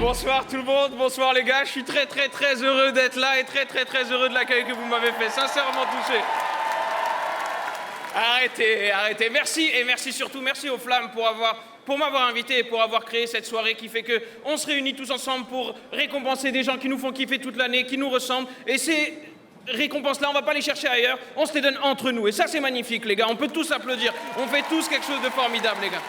Bonsoir tout le monde, bonsoir les gars, je suis très heureux d'être là et très heureux de l'accueil que vous m'avez fait, sincèrement touché. Arrêtez, merci et merci surtout, merci aux Flammes pour m'avoir invité et pour avoir créé cette soirée qui fait qu'on se réunit tous ensemble pour récompenser des gens qui nous font kiffer toute l'année, qui nous ressemblent, et ces récompenses-là, on va pas les chercher ailleurs, on se les donne entre nous, et ça c'est magnifique les gars, on peut tous applaudir, on fait tous quelque chose de formidable les gars.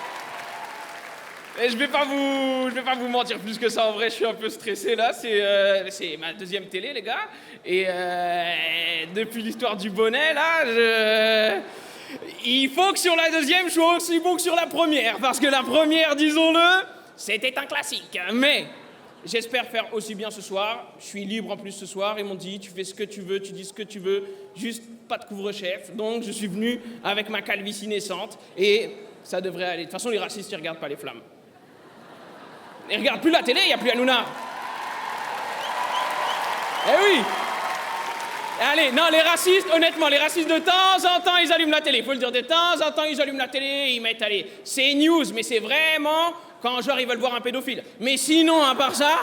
Et je vais pas vous mentir plus que ça, en vrai, je suis un peu stressé là, c'est ma deuxième télé les gars, et depuis l'histoire du bonnet là, il faut que sur la deuxième, je sois aussi bon que sur la première, parce que la première, disons-le, c'était un classique, mais j'espère faire aussi bien ce soir, je suis libre en plus ce soir, ils m'ont dit tu fais ce que tu veux, tu dis ce que tu veux, juste pas de couvre-chef, donc je suis venu avec ma calvitie naissante, et ça devrait aller. De toute façon, les racistes, ils regardent pas les Flammes. Ils regardent plus la télé, il n'y a plus Hanouna. Eh oui. Allez, non, les racistes, honnêtement, les racistes de temps en temps, ils allument la télé. Il faut le dire, de temps en temps, ils allument la télé, ils mettent, allez, c'est news, mais c'est vraiment quand, genre, ils veulent voir un pédophile. Mais sinon, à part ça,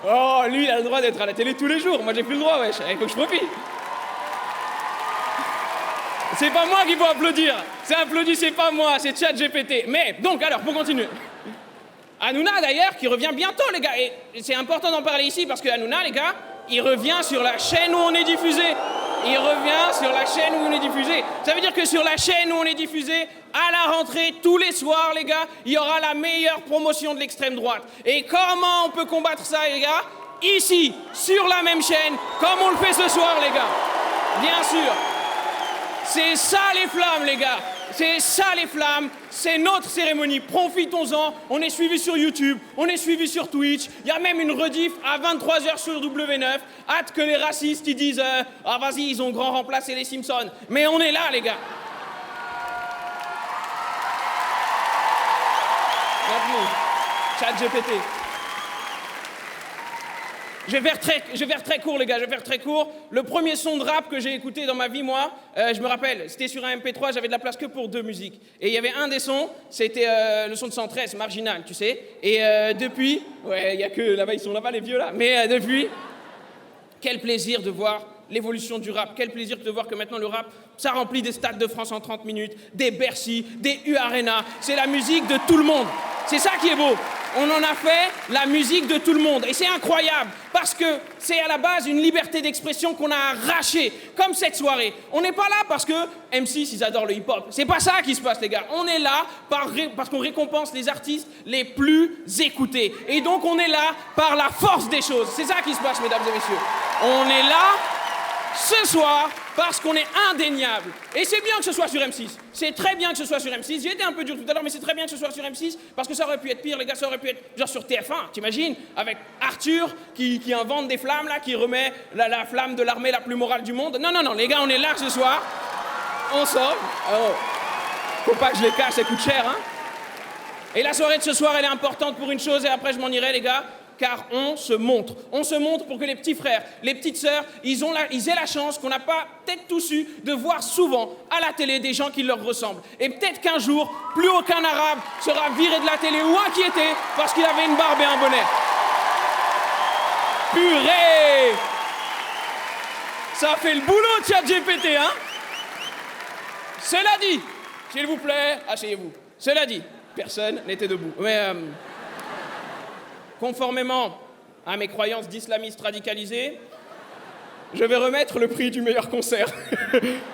oh, lui, il a le droit d'être à la télé tous les jours. Moi, j'ai plus le droit, wesh. Il faut que je profite. C'est pas moi qu'il faut applaudir. C'est applaudissez pas moi, c'est ChatGPT. Mais, donc, alors, pour continuer. Hanouna, d'ailleurs, qui revient bientôt, les gars. Et c'est important d'en parler ici, parce que Hanouna, les gars, il revient sur la chaîne où on est diffusé. Il revient sur la chaîne où on est diffusé. Ça veut dire que sur la chaîne où on est diffusé, à la rentrée, tous les soirs, les gars, il y aura la meilleure promotion de l'extrême droite. Et comment on peut combattre ça, les gars? Ici, sur la même chaîne, comme on le fait ce soir, les gars. Bien sûr. C'est ça les Flammes, les gars. C'est ça les Flammes, c'est notre cérémonie, profitons-en, on est suivis sur YouTube, on est suivis sur Twitch, il y a même une rediff à 23h sur W9, hâte que les racistes ils disent « Ah vas-y, ils ont grand remplacé les Simpsons », mais on est là les gars. ChatGPT. Je vais faire très court, les gars, je vais faire très court. Le premier son de rap que j'ai écouté dans ma vie, moi, je me rappelle, c'était sur un MP3, j'avais de la place que pour 2 musiques. Et il y avait un des sons, c'était le son de 113, Marginal, tu sais. Et depuis, ouais, il y a que là-bas, ils sont là-bas, les vieux, là. Mais depuis, quel plaisir de voir l'évolution du rap. Quel plaisir de voir que maintenant le rap, ça remplit des stades de France en 30 minutes, des Bercy, des U-Arena. C'est la musique de tout le monde. C'est ça qui est beau. On en a fait la musique de tout le monde. Et c'est incroyable, parce que c'est à la base une liberté d'expression qu'on a arrachée, comme cette soirée. On n'est pas là parce que M6, ils adorent le hip-hop. C'est pas ça qui se passe, les gars. On est là parce qu'on récompense les artistes les plus écoutés. Et donc, on est là par la force des choses. C'est ça qui se passe, mesdames et messieurs. On est là ce soir parce qu'on est indéniable. Et c'est bien que ce soit sur M6. C'est très bien que ce soit sur M6. J'ai été un peu dur tout à l'heure, mais c'est très bien que ce soit sur M6 parce que ça aurait pu être pire, les gars. Ça aurait pu être genre sur TF1, t'imagines? Avec Arthur qui invente des flammes, là, qui remet la flamme de l'armée la plus morale du monde. Non, les gars, on est là ce soir. On sort. Oh. Faut pas que je les cache, ça coûte cher, hein. Et la soirée de ce soir, elle est importante pour une chose, et après je m'en irai, les gars. Car on se montre. On se montre pour que les petits frères, les petites sœurs, ils aient la chance qu'on n'a pas peut-être tous eu de voir souvent à la télé des gens qui leur ressemblent. Et peut-être qu'un jour, plus aucun arabe sera viré de la télé ou inquiété parce qu'il avait une barbe et un bonnet. Purée! Ça fait le boulot de ChatGPT, hein? Cela dit, s'il vous plaît, asseyez-vous. Cela dit, personne n'était debout. Mais... conformément à mes croyances d'islamistes radicalisés, je vais remettre le prix du meilleur concert.